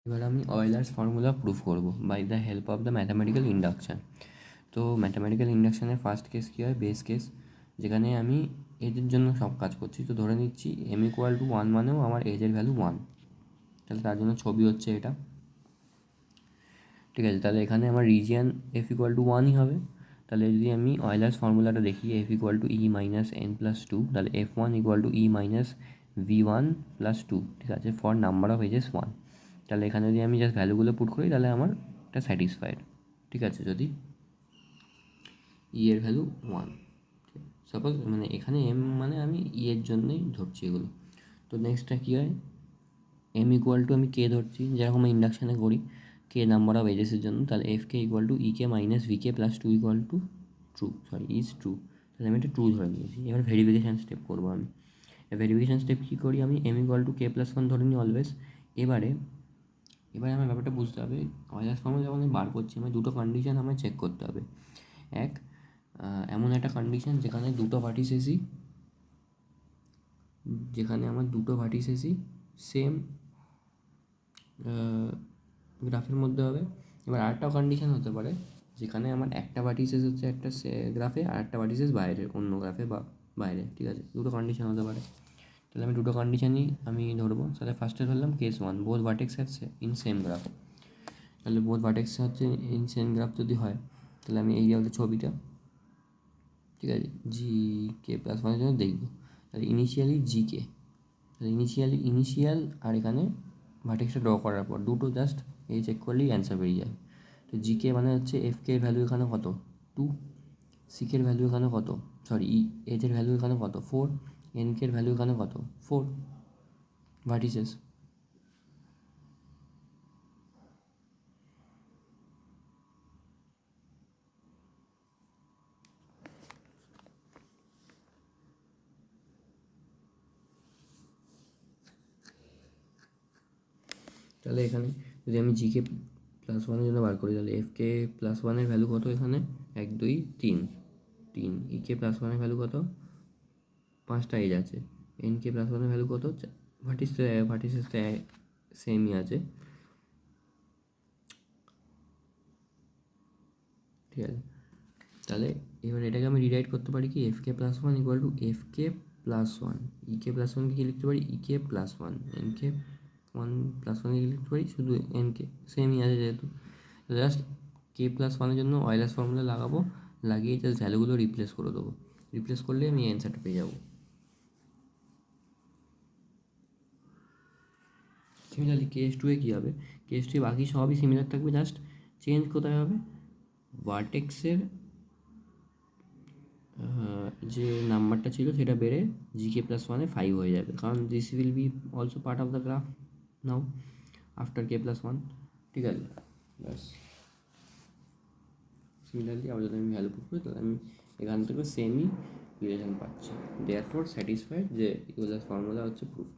এবার আমি Euler's formula proof করব by the help of the mathematical induction. তো ম্যাথামেটিক্যাল ইন্ডাকশানের ফার্স্ট কেস কী হয়, বেস কেস, যেখানে আমি এজের জন্য সব কাজ করছি। তো ধরে নিচ্ছি m=1 মানেও আমার এজের ভ্যালু 1, তাহলে তার জন্য ছবি হচ্ছে এটা। ঠিক আছে, তাহলে এখানে আমার রিজিয়ান f=1ই হবে। তাহলে যদি আমি অয়েলার্স ফর্মুলাটা দেখি, f=e−n+2, তাহলে f1=e−v1+2, ঠিক আছে, ফর নাম্বার অফ এজেস 1। তাহলে এখানে যদি আমি জাস্ট ভ্যালুগুলো পুট করি তাহলে আমার এটা স্যাটিসফাইড। ঠিক আছে, যদি এর ভ্যালু 1, সাপোজ মানে এখানে এম মানে আমি এর জন্যই ধরছি এগুলো। তো নেক্সটটা কী হয়, m=, আমি কে ধরছি, যেরকম আমি ইন্ডাকশানে করি কে নাম্বার অফ এজেসের জন্য। তাহলে Fk=ek−vk+2 ট্রু, ইজ ট্রু। তাহলে আমি এটা ট্রু ধরে নিয়েছি। এবার ভেরিফিকেশান স্টেপ করবো আমি। ভেরিফিকেশান স্টেপ কী করি, আমি m=k+1 ধরে নিই অলওয়েজ। এবারে আমার ব্যাপারটা বুঝতে হবে, অয়েলার্স ফর্মুলা যখন আমি বার করছি আমার দুটো কন্ডিশন আমায় চেক করতে হবে। এক, এমন একটা কন্ডিশন যেখানে আমার দুটো ভার্টিসেসই সেম গ্রাফের মধ্যে হবে। এবার আরেকটাও কন্ডিশন হতে পারে যেখানে আমার একটা ভার্টিসেস হচ্ছে একটা গ্রাফে আর একটা ভার্টিসেস বাইরে, অন্য গ্রাফে বা বাইরে। ঠিক আছে, দুটো কন্ডিশন হতে পারে। তাহলে আমি দুটো কন্ডিশনই আমি ধরবো। তাহলে ফার্স্টে ধরলাম কেস 1, বোথ ভার্টেক্স হচ্ছে ইন সেম গ্রাফ। তাহলে বোথ ভার্টেক্স হচ্ছে ইন সেম গ্রাফ যদি হয়, তাহলে আমি এই যে ছবিটা, ঠিক আছে, gk+1 জন্য দেখব। তাহলে ইনিশিয়ালি জিকে, তাহলে ইনিশিয়াল আর এখানে ভার্টেক্সটা ড্র করার পর দুটো জাস্ট এই চেক করলেই অ্যান্সার বেরিয়ে যাবে। তো জিকে মানে হচ্ছে এফকে এর ভ্যালু এখানে কত, 2, সিকের ভ্যালু এখানে কত, এইচের ভ্যালু এখানে কত, 4, এনকের ভ্যালু এখানে কত, 4, ভার্টিসেস। তাহলে এখানে যদি আমি gk+1 জন্য বার করি, তাহলে fk+1 ভ্যালু কত, এখানে 1 2 3, ek+1 ভ্যালু কত, 5টা এজ আছে। nk+1 ভ্যালু কত, ভার্টিসেস সেমই আছে। ঠিক আছে, তাহলে এবার এটাকে আমি রিরাইট করতে পারি কি, fk+1 = fk+1, ek+1কে কি লিখতে পারি, ek+1, nk+1 কি লিখতে পারি, শুধু nk, সেমই আছে যেহেতু। জাস্ট k+1 জন্য অয়েলার্স ফর্মুলা লাগাবো, লাগিয়ে জাস্ট ভ্যালুগুলো রিপ্লেস করে দেবো। রিপ্লেস করলে আমি অ্যান্সারটা পেয়ে যাবো। সিমিলারলি কেস 2 কী হবে, কেস 2 বাকি সবই সিমিলার থাকবে, জাস্ট চেঞ্জ কোথায় হবে, ভার্টেক্সের যে নাম্বারটা ছিল সেটা বেড়ে gk+1 5 হয়ে যাবে, কারণ this will be also part of the graph now after k+1। ঠিক আছে, ব্যাস। সিমিলারলি আবার যদি আমি ভ্যালু পুট করি তাহলে আমি এখান থেকে সেমই রিলেশন পাচ্ছি। দেয়ারফর স্যাটিসফাইড যে ইউলার্স ফর্মুলা হচ্ছে প্রুফড।